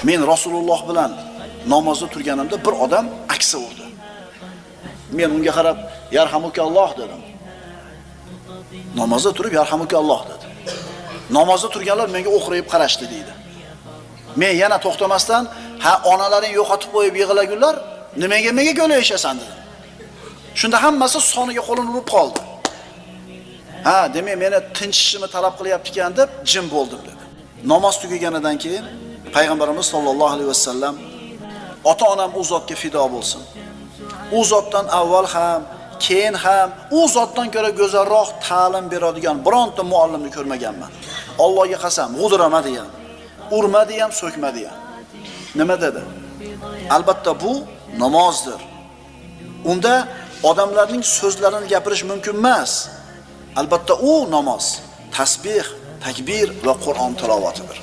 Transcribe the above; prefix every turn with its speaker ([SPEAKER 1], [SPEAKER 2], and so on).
[SPEAKER 1] Men Rasululloh bilan namozda turganimda bir odam aksa urdi. Men unga qarab, "Yarhamukalloh" dedim. Namozda turib "Yarhamukalloh" dedi. Namozda turganlar menga o'qrayib qarashdi deydi. Men yana to'xtamasdan, "Ha, onalaring yo'qotib qo'yib yig'lagunlar, nimaga menga go'layishasan" dedim. Shunda hammasi soniga qo'lini urib qoldi. "Ha, demak meni tinchishimni talab qilyapti ekan" deb jim bo'ldim dedi. Namoz tugaganidan keyin Payg'ambarimiz sollallohu alayhi vasallam ota-onam u zotga fido bo'lsin. U zotdan avval ham, keyin ham u zotdan ko'ra go'zalroq ta'lim beradigan bironta muallimni ko'rmaganman. Allohga qasam, g'udirmadi ham, urmadi ham, so'kmadi ham. Nima dedi? Albatta bu namozdir. Unda odamlarning so'zlarini gapirish mumkin emas. Albatta u namoz, tasbih, takbir va Qur'on tilovatidir.